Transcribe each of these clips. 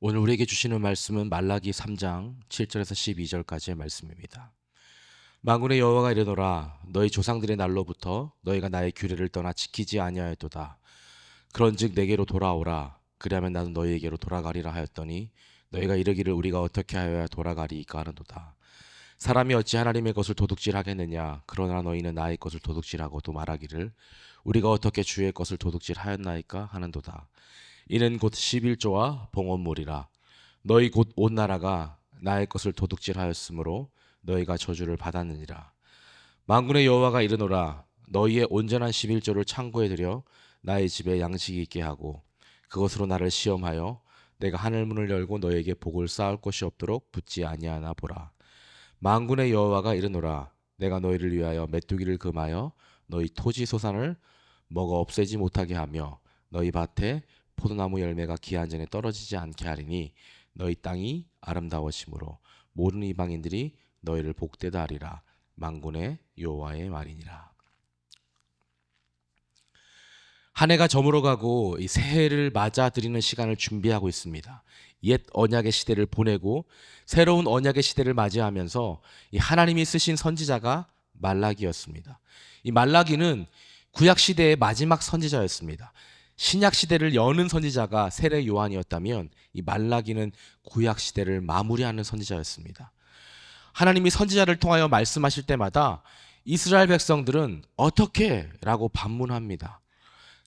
오늘 우리에게 주시는 말씀은 말라기 3장 7절에서 12절까지의 말씀입니다. 만군의 여호와가 이르노라 너희 조상들의 날로부터 너희가 나의 규례를 떠나 지키지 아니하였도다. 그런즉 내게로 돌아오라. 그리하면 나는 너희에게로 돌아가리라 하였더니 너희가 이르기를 우리가 어떻게 하여야 돌아가리이까 하는도다. 사람이 어찌 하나님의 것을 도둑질하겠느냐. 그러나 너희는 나의 것을 도둑질하고 또 말하기를 우리가 어떻게 주의 것을 도둑질하였나이까 하는도다. 이는 곧 11조와 봉헌물이라. 너희 곧 온 나라가 나의 것을 도둑질하였으므로 너희가 저주를 받았느니라. 만군의 여호와가 이르노라 너희의 온전한 11조를 창고에 들여 나의 집에 양식이 있게 하고 그것으로 나를 시험하여 내가 하늘 문을 열고 너희에게 복을 쌓을 것이 없도록 붙지 아니하나 보라. 만군의 여호와가 이르노라 내가 너희를 위하여 메뚜기를 금하여 너희 토지 소산을 먹어 없애지 못하게 하며 너희 밭에 포도나무 열매가 기한 전에 떨어지지 않게 하리니 너희 땅이 아름다워심으로 모든 이방인들이 너희를 복되다 하리라. 만군의 여호와의 말이니라. 한 해가 저물어가고 이 새해를 맞아들이는 시간을 준비하고 있습니다. 옛 언약의 시대를 보내고 새로운 언약의 시대를 맞이하면서 이 하나님이 쓰신 선지자가 말라기였습니다. 이 말라기는 구약 시대의 마지막 선지자였습니다. 신약 시대를 여는 선지자가 세례 요한이었다면 이 말라기는 구약 시대를 마무리하는 선지자였습니다. 하나님이 선지자를 통하여 말씀하실 때마다 이스라엘 백성들은 어떻게? 라고 반문합니다.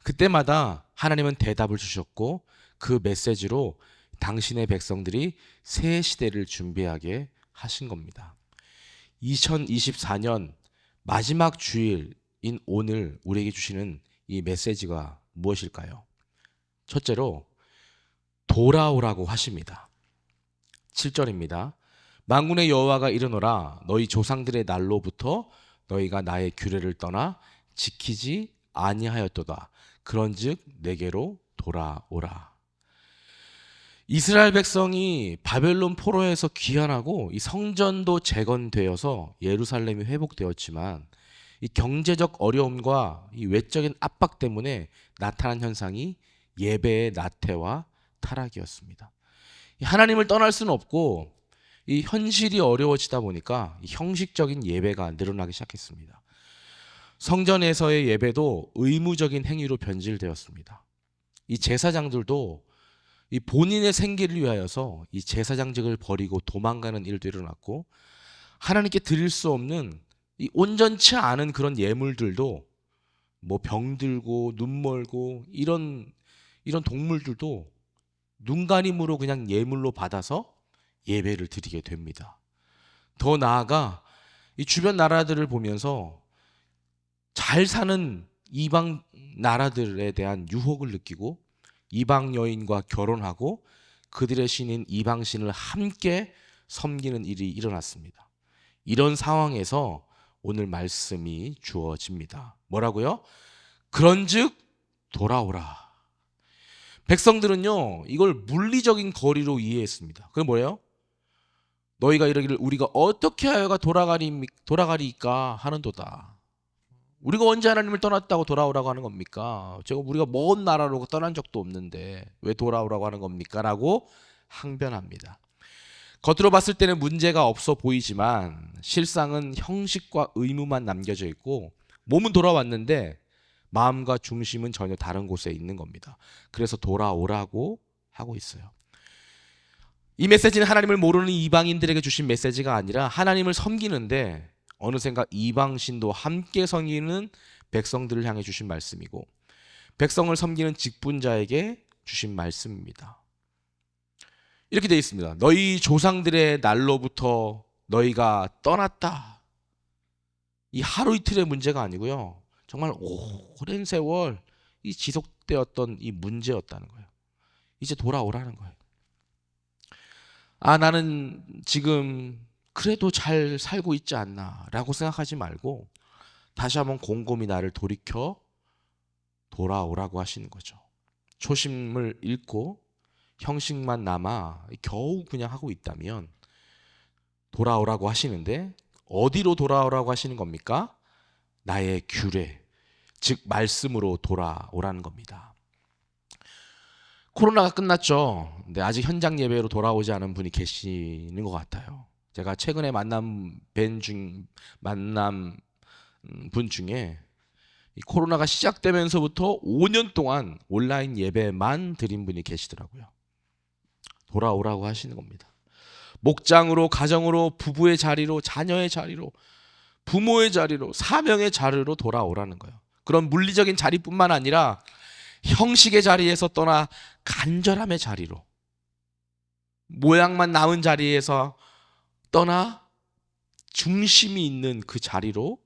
그때마다 하나님은 대답을 주셨고 그 메시지로 당신의 백성들이 새 시대를 준비하게 하신 겁니다. 2024년 마지막 주일인 오늘 우리에게 주시는 이 메시지가 무엇일까요? 첫째로 돌아오라고 하십니다. 7절입니다. 만군의 여호와가 이르노라 너희 조상들의 날로부터 너희가 나의 규례를 떠나 지키지 아니하였도다. 그런즉 내게로 돌아오라. 이스라엘 백성이 바벨론 포로에서 귀환하고 이 성전도 재건되어서 예루살렘이 회복되었지만 이 경제적 어려움과 이 외적인 압박 때문에 나타난 현상이 예배의 나태와 타락이었습니다. 하나님을 떠날 수는 없고 이 현실이 어려워지다 보니까 이 형식적인 예배가 늘어나기 시작했습니다. 성전에서의 예배도 의무적인 행위로 변질되었습니다. 이 제사장들도 이 본인의 생계를 위하여서 이 제사장직을 버리고 도망가는 일도 일어났고 하나님께 드릴 수 없는 이 온전치 않은 그런 예물들도 뭐 병들고 눈 멀고 이런 동물들도 눈가림으로 그냥 예물로 받아서 예배를 드리게 됩니다. 더 나아가 이 주변 나라들을 보면서 잘 사는 이방 나라들에 대한 유혹을 느끼고 이방 여인과 결혼하고 그들의 신인 이방신을 함께 섬기는 일이 일어났습니다. 이런 상황에서 오늘 말씀이 주어집니다. 뭐라고요? 그런즉 돌아오라. 백성들은요 이걸 물리적인 거리로 이해했습니다. 그게 뭐예요? 너희가 이러기를 우리가 어떻게 하여가 돌아가리까 하는도다. 우리가 언제 하나님을 떠났다고 돌아오라고 하는 겁니까? 우리가 먼 나라로 떠난 적도 없는데 왜 돌아오라고 하는 겁니까? 라고 항변합니다. 겉으로 봤을 때는 문제가 없어 보이지만 실상은 형식과 의무만 남겨져 있고 몸은 돌아왔는데 마음과 중심은 전혀 다른 곳에 있는 겁니다. 그래서 돌아오라고 하고 있어요. 이 메시지는 하나님을 모르는 이방인들에게 주신 메시지가 아니라 하나님을 섬기는데 어느샌가 이방신도 함께 섬기는 백성들을 향해 주신 말씀이고 백성을 섬기는 직분자에게 주신 말씀입니다. 이렇게 되어 있습니다. 너희 조상들의 날로부터 너희가 떠났다. 이 하루 이틀의 문제가 아니고요. 정말 오랜 세월 이 지속되었던 이 문제였다는 거예요. 이제 돌아오라는 거예요. 나는 지금 그래도 잘 살고 있지 않나 라고 생각하지 말고 다시 한번 곰곰이 나를 돌이켜 돌아오라고 하시는 거죠. 초심을 잃고 형식만 남아 겨우 그냥 하고 있다면 돌아오라고 하시는데 어디로 돌아오라고 하시는 겁니까? 나의 규례, 즉 말씀으로 돌아오라는 겁니다. 코로나가 끝났죠. 근데 아직 현장 예배로 돌아오지 않은 분이 계시는 것 같아요. 제가 최근에 만남 분 중에 이 코로나가 시작되면서부터 5년 동안 온라인 예배만 드린 분이 계시더라고요. 돌아오라고 하시는 겁니다. 목장으로, 가정으로, 부부의 자리로, 자녀의 자리로, 부모의 자리로, 사명의 자리로 돌아오라는 거예요. 그런 물리적인 자리뿐만 아니라 형식의 자리에서 떠나 간절함의 자리로, 모양만 남은 자리에서 떠나 중심이 있는 그 자리로,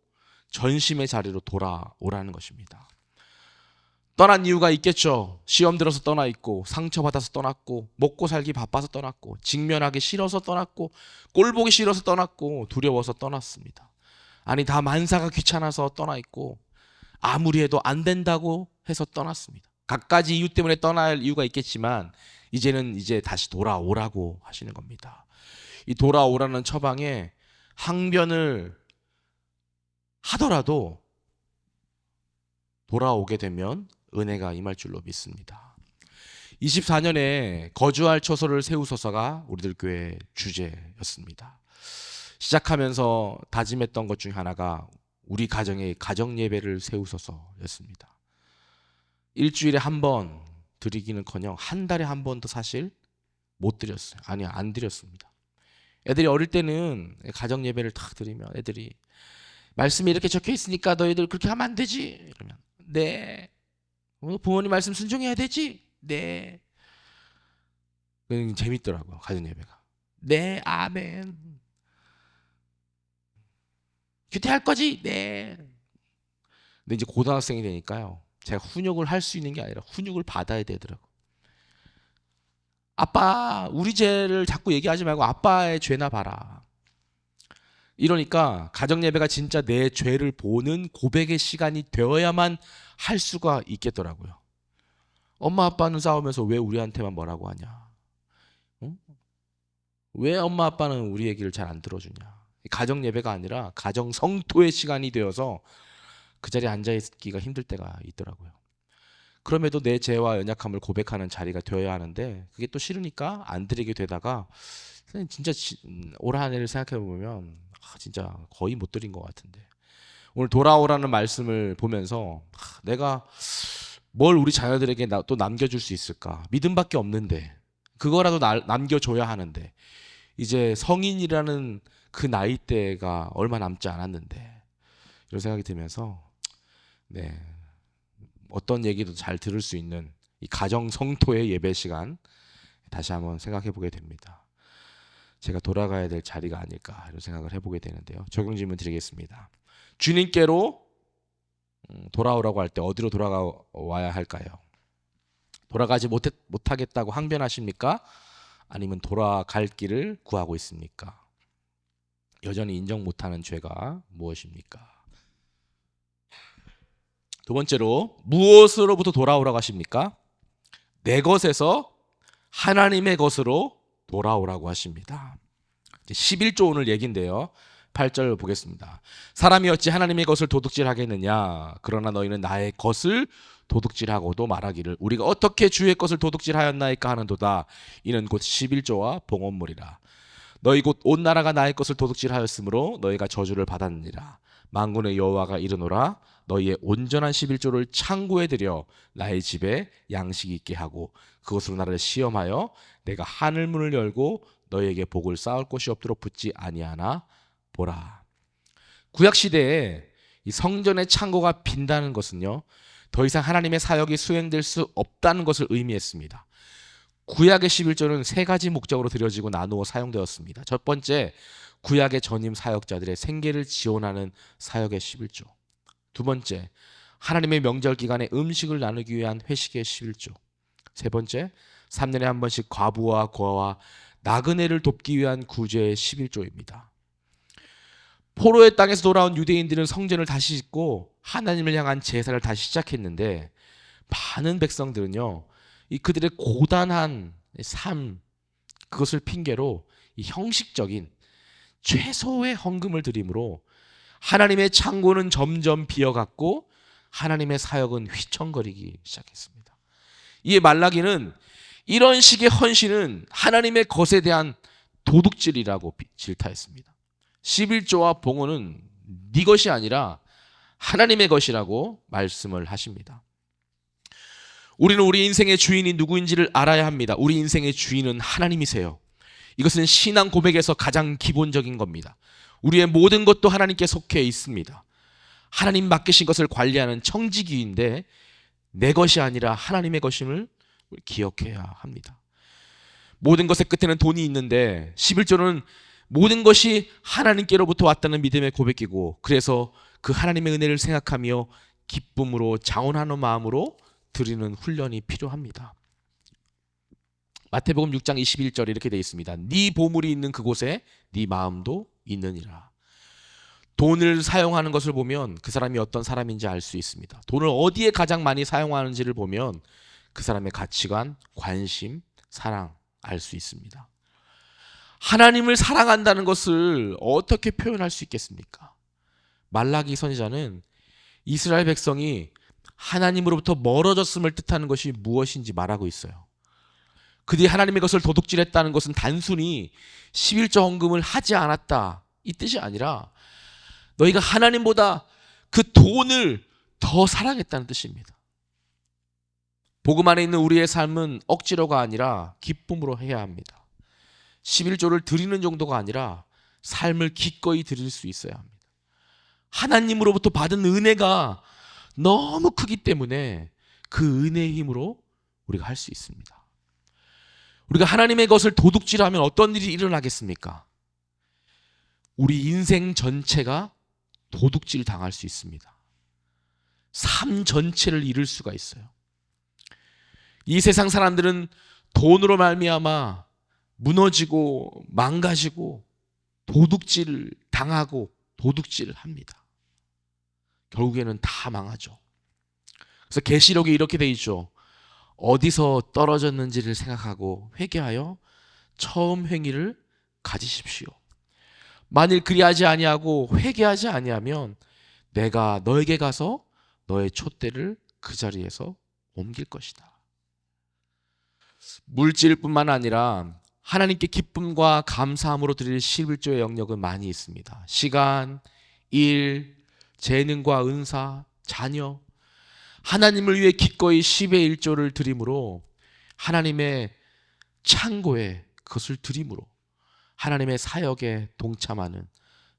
전심의 자리로 돌아오라는 것입니다. 떠난 이유가 있겠죠. 시험 들어서 떠나 있고, 상처받아서 떠났고, 먹고 살기 바빠서 떠났고, 직면하기 싫어서 떠났고, 꼴 보기 싫어서 떠났고, 두려워서 떠났습니다. 아니, 다 만사가 귀찮아서 떠나 있고, 아무리 해도 안 된다고 해서 떠났습니다. 갖가지 이유 때문에 떠날 이유가 있겠지만 이제 다시 돌아오라고 하시는 겁니다. 이 돌아오라는 처방에 항변을 하더라도 돌아오게 되면 은혜가 임할 줄로 믿습니다. 24년에 거주할 처소를 세우소서가 우리들 교회 주제였습니다. 시작하면서 다짐했던 것 중 하나가 우리 가정에 가정 예배를 세우소서였습니다. 일주일에 한 번 드리기는커녕 한 달에 한 번도 사실 못 드렸어요. 아니, 안 드렸습니다. 애들이 어릴 때는 가정 예배를 딱 드리면 애들이 말씀이 이렇게 적혀 있으니까 너희들 그렇게 하면 안 되지. 이러면 네. 부모님 말씀 순종해야 되지. 네. 재밌더라고요, 가정 예배가. 네, 아멘. 규태할 거지? 네. 근데 이제 고등학생이 되니까요, 제가 훈육을 할 수 있는 게 아니라 훈육을 받아야 되더라고. 아빠, 우리 죄를 자꾸 얘기하지 말고 아빠의 죄나 봐라. 이러니까 가정 예배가 진짜 내 죄를 보는 고백의 시간이 되어야만 할 수가 있겠더라고요. 엄마 아빠는 싸우면서 왜 우리한테만 뭐라고 하냐? 응? 왜 엄마 아빠는 우리 얘기를 잘 안 들어주냐? 가정 예배가 아니라 가정 성토의 시간이 되어서 그 자리에 앉아 있기가 힘들 때가 있더라고요. 그럼에도 내 죄와 연약함을 고백하는 자리가 되어야 하는데 그게 또 싫으니까 안 드리게 되다가 진짜 올 한 해를 생각해 보면 진짜 거의 못 드린 것 같은데, 오늘 돌아오라는 말씀을 보면서 내가 뭘 우리 자녀들에게 또 남겨줄 수 있을까? 믿음밖에 없는데 그거라도 남겨줘야 하는데 이제 성인이라는 그 나이대가 얼마 남지 않았는데 이런 생각이 들면서 네, 어떤 얘기도 잘 들을 수 있는 이 가정 성토의 예배 시간 다시 한번 생각해 보게 됩니다. 제가 돌아가야 될 자리가 아닐까 이런 생각을 해보게 되는데요. 적용 질문 드리겠습니다. 주님께로 돌아오라고 할 때 어디로 돌아와야 할까요? 돌아가지 못하겠다고 항변하십니까? 아니면 돌아갈 길을 구하고 있습니까? 여전히 인정 못하는 죄가 무엇입니까? 두 번째로, 무엇으로부터 돌아오라고 하십니까? 내 것에서 하나님의 것으로 돌아오라고 하십니다. 11조 오늘 얘기인데요. 8절 보겠습니다. 사람이 어찌 하나님의 것을 도둑질하겠느냐? 그러나 너희는 나의 것을 도둑질하고도 말하기를 우리가 어떻게 주의 것을 도둑질하였나이까 하는도다. 이는 곧 11조와 봉헌물이라. 너희 곧 온 나라가 나의 것을 도둑질하였으므로 너희가 저주를 받았느니라. 만군의 여호와가 이르노라. 너희의 온전한 11조를 창고에 들여 나의 집에 양식 있게 하고 그것으로 나를 시험하여 내가 하늘 문을 열고 너희에게 복을 쌓을 곳이 없도록 붙지 아니하나 보라. 구약 시대에 이 성전의 창고가 빈다는 것은요, 더 이상 하나님의 사역이 수행될 수 없다는 것을 의미했습니다. 구약의 11조는 세 가지 목적으로 드려지고 나누어 사용되었습니다. 첫 번째, 구약의 전임 사역자들의 생계를 지원하는 사역의 11조. 두 번째, 하나님의 명절 기간에 음식을 나누기 위한 회식의 11조. 세 번째, 3년에 한 번씩 과부와 고아와 나그네를 돕기 위한 구제의 11조입니다. 포로의 땅에서 돌아온 유대인들은 성전을 다시 짓고 하나님을 향한 제사를 다시 시작했는데 많은 백성들은요, 이 그들의 고단한 삶, 그것을 핑계로 이 형식적인 최소의 헌금을 드림으로 하나님의 창고는 점점 비어갔고 하나님의 사역은 휘청거리기 시작했습니다. 이에 말라기는 이런 식의 헌신은 하나님의 것에 대한 도둑질이라고 질타했습니다. 11조와 봉헌은 네 것이 아니라 하나님의 것이라고 말씀을 하십니다. 우리는 우리 인생의 주인이 누구인지를 알아야 합니다. 우리 인생의 주인은 하나님이세요. 이것은 신앙 고백에서 가장 기본적인 겁니다. 우리의 모든 것도 하나님께 속해 있습니다. 하나님 맡기신 것을 관리하는 청지기인데 내 것이 아니라 하나님의 것임을 기억해야 합니다. 모든 것의 끝에는 돈이 있는데 11조는 모든 것이 하나님께로부터 왔다는 믿음의 고백이고, 그래서 그 하나님의 은혜를 생각하며 기쁨으로 자원하는 마음으로 드리는 훈련이 필요합니다. 마태복음 6장 21절에 이렇게 되어 있습니다. 네 보물이 있는 그곳에 네 마음도 있느니라. 돈을 사용하는 것을 보면 그 사람이 어떤 사람인지 알 수 있습니다. 돈을 어디에 가장 많이 사용하는지를 보면 그 사람의 가치관, 관심, 사랑 알 수 있습니다. 하나님을 사랑한다는 것을 어떻게 표현할 수 있겠습니까? 말라기 선지자는 이스라엘 백성이 하나님으로부터 멀어졌음을 뜻하는 것이 무엇인지 말하고 있어요. 그들이 하나님의 것을 도둑질했다는 것은 단순히 11조 헌금을 하지 않았다 이 뜻이 아니라 너희가 하나님보다 그 돈을 더 사랑했다는 뜻입니다. 복음 안에 있는 우리의 삶은 억지로가 아니라 기쁨으로 해야 합니다. 11조를 드리는 정도가 아니라 삶을 기꺼이 드릴 수 있어야 합니다. 하나님으로부터 받은 은혜가 너무 크기 때문에 그 은혜의 힘으로 우리가 할 수 있습니다. 우리가 하나님의 것을 도둑질하면 어떤 일이 일어나겠습니까? 우리 인생 전체가 도둑질 당할 수 있습니다. 삶 전체를 잃을 수가 있어요. 이 세상 사람들은 돈으로 말미암아 무너지고 망가지고 도둑질을 당하고 도둑질을 합니다. 결국에는 다 망하죠. 그래서 계시록에 이렇게 돼 있죠. 어디서 떨어졌는지를 생각하고 회개하여 처음 행위를 가지십시오. 만일 그리하지 아니하고 회개하지 아니하면 내가 너에게 가서 너의 촛대를 그 자리에서 옮길 것이다. 물질뿐만 아니라 하나님께 기쁨과 감사함으로 드릴 11조의 영역은 많이 있습니다. 시간, 일, 재능과 은사, 자녀, 하나님을 위해 기꺼이 10의 1조를 드림으로 하나님의 창고에 그것을 드림으로 하나님의 사역에 동참하는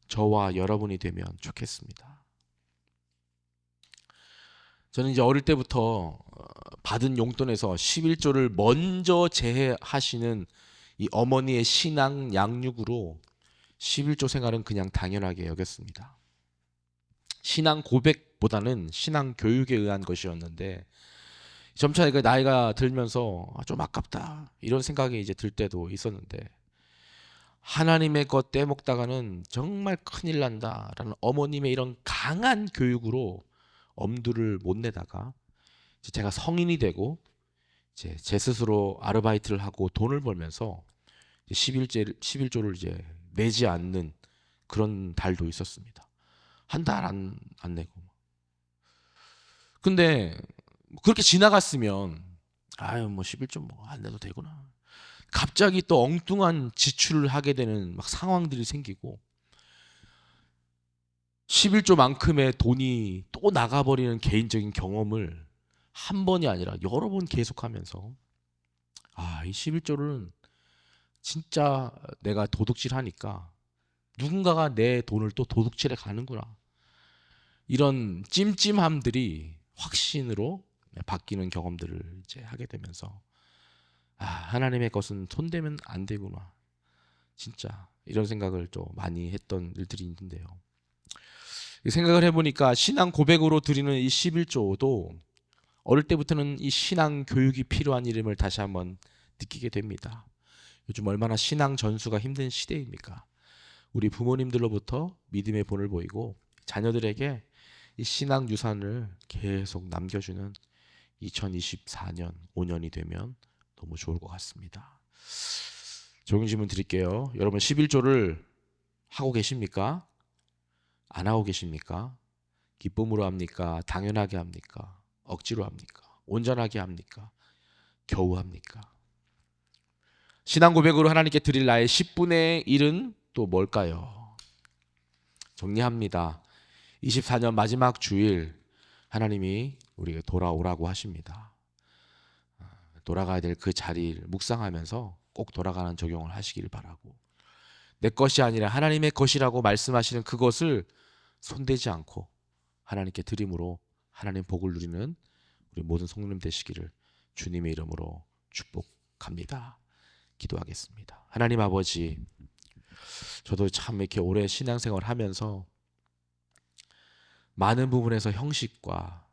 저와 여러분이 되면 좋겠습니다. 저는 이제 어릴 때부터 받은 용돈에서 11조를 먼저 제하시는 이 어머니의 신앙 양육으로 11조 생활은 그냥 당연하게 여겼습니다. 신앙 고백보다는 신앙 교육에 의한 것이었는데 점차 나이가 들면서 좀 아깝다 이런 생각이 이제 들 때도 있었는데 하나님의 것 떼먹다가는 정말 큰일 난다라는 어머님의 이런 강한 교육으로 엄두를 못 내다가 제가 성인이 되고 이제 제 스스로 아르바이트를 하고 돈을 벌면서 11조를 이제 내지 않는 그런 달도 있었습니다. 한 달 안 내고. 근데 그렇게 지나갔으면 아유 뭐 11조 뭐 안 내도 되구나. 갑자기 또 엉뚱한 지출을 하게 되는 막 상황들이 생기고 11조만큼의 돈이 또 나가버리는 개인적인 경험을 한 번이 아니라 여러 번 계속하면서 이 11조는 진짜 내가 도둑질하니까 누군가가 내 돈을 또 도둑질해 가는구나. 이런 찜찜함들이 확신으로 바뀌는 경험들을 이제 하게 되면서 하나님의 것은 손대면 안 되구나. 진짜 이런 생각을 좀 많이 했던 일들이 있는데요. 생각을 해보니까 신앙 고백으로 드리는 이 11조도 어릴 때부터는 이 신앙 교육이 필요한 이름을 다시 한번 느끼게 됩니다. 요즘 얼마나 신앙 전수가 힘든 시대입니까? 우리 부모님들로부터 믿음의 본을 보이고 자녀들에게 이 신앙 유산을 계속 남겨주는 2024년 5년이 되면 너무 좋을 것 같습니다. 적용 질문 드릴게요. 여러분 11조를 하고 계십니까? 안 하고 계십니까? 기쁨으로 합니까? 당연하게 합니까? 억지로 합니까? 온전하게 합니까? 겨우 합니까? 신앙 고백으로 하나님께 드릴 나의 10분의 1은 또 뭘까요? 정리합니다. 24년 마지막 주일 하나님이 우리에게 돌아오라고 하십니다. 돌아가야 될 그 자리를 묵상하면서 꼭 돌아가는 적용을 하시길 바라고, 내 것이 아니라 하나님의 것이라고 말씀하시는 그것을 손대지 않고 하나님께 드림으로 하나님 복을 누리는 우리 모든 성도님 되시기를 주님의 이름으로 축복합니다. 기도하겠습니다. 하나님 아버지, 저도 참 이렇게 오래 신앙생활 하면서 많은 부분에서 형식과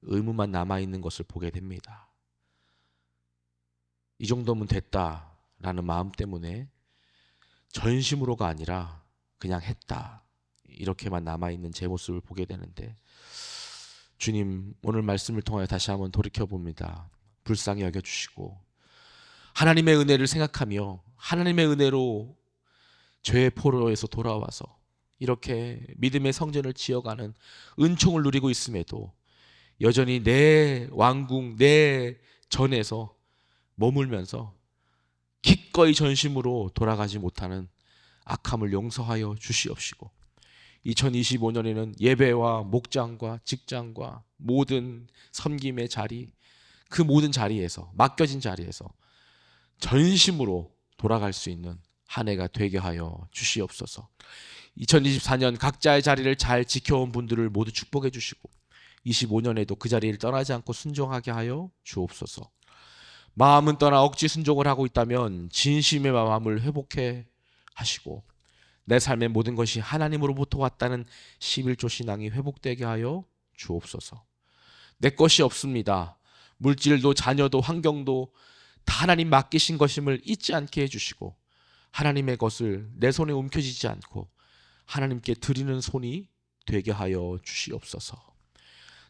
의무만 남아있는 것을 보게 됩니다. 이 정도면 됐다라는 마음 때문에 전심으로가 아니라 그냥 했다, 이렇게만 남아있는 제 모습을 보게 되는데, 주님 오늘 말씀을 통하여 다시 한번 돌이켜봅니다. 불쌍히 여겨주시고 하나님의 은혜를 생각하며 하나님의 은혜로 죄의 포로에서 돌아와서 이렇게 믿음의 성전을 지어가는 은총을 누리고 있음에도 여전히 내 왕궁, 내 전에서 머물면서 기꺼이 전심으로 돌아가지 못하는 악함을 용서하여 주시옵시고, 2025년에는 예배와 목장과 직장과 모든 섬김의 자리, 그 모든 자리에서, 맡겨진 자리에서 전심으로 돌아갈 수 있는 한 해가 되게 하여 주시옵소서. 2024년 각자의 자리를 잘 지켜온 분들을 모두 축복해 주시고 25년에도 그 자리를 떠나지 않고 순종하게 하여 주옵소서. 마음은 떠나 억지 순종을 하고 있다면 진심의 마음을 회복해 하시고 내 삶의 모든 것이 하나님으로부터 왔다는 11조 신앙이 회복되게 하여 주옵소서. 내 것이 없습니다. 물질도 자녀도 환경도 다 하나님 맡기신 것임을 잊지 않게 해주시고 하나님의 것을 내 손에 움켜쥐지 않고 하나님께 드리는 손이 되게 하여 주시옵소서.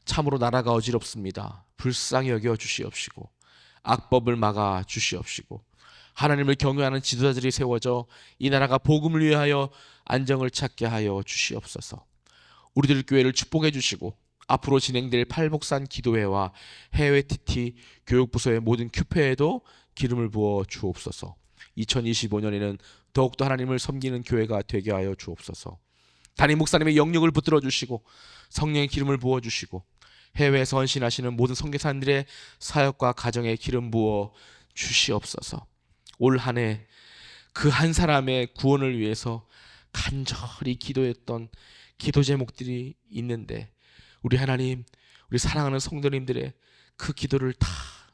참으로 나라가 어지럽습니다. 불쌍히 여겨 주시옵시고 악법을 막아 주시옵시고 하나님을 경외하는 지도자들이 세워져 이 나라가 복음을 위하여 안정을 찾게 하여 주시옵소서. 우리들 교회를 축복해 주시고 앞으로 진행될 팔복산 기도회와 해외 TT 교육부서의 모든 큐페에도 기름을 부어 주옵소서. 2025년에는 더욱더 하나님을 섬기는 교회가 되게 하여 주옵소서. 담임 목사님의 영역을 붙들어 주시고 성령의 기름을 부어 주시고 해외에서 헌신하시는 모든 선교사님들의 사역과 가정에 기름 부어 주시옵소서. 올 한 해 그 한 사람의 구원을 위해서 간절히 기도했던 기도 제목들이 있는데 우리 하나님, 우리 사랑하는 성도님들의 그 기도를 다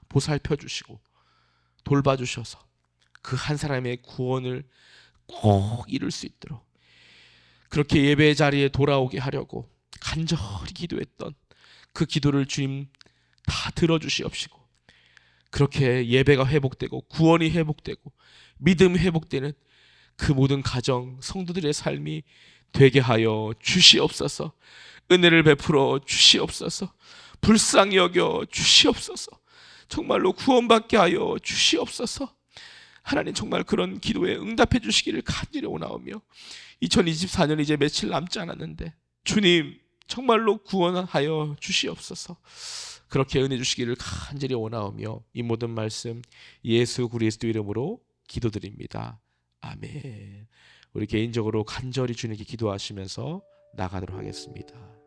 보살펴 주시고 돌봐주셔서 그 한 사람의 구원을 꼭 이룰 수 있도록 그렇게 예배의 자리에 돌아오게 하려고 간절히 기도했던 그 기도를 주님 다 들어주시옵시고 그렇게 예배가 회복되고 구원이 회복되고 믿음이 회복되는 그 모든 가정 성도들의 삶이 되게 하여 주시옵소서. 은혜를 베풀어 주시옵소서. 불쌍히 여겨 주시옵소서. 정말로 구원받게 하여 주시옵소서. 하나님 정말 그런 기도에 응답해 주시기를 간절히 원하오며 2024년 이제 며칠 남지 않았는데 주님 정말로 구원하여 주시옵소서. 그렇게 은혜 주시기를 간절히 원하오며 이 모든 말씀 예수 그리스도 이름으로 기도드립니다. 아멘. 우리 개인적으로 간절히 주님께 기도하시면서 나가도록 하겠습니다.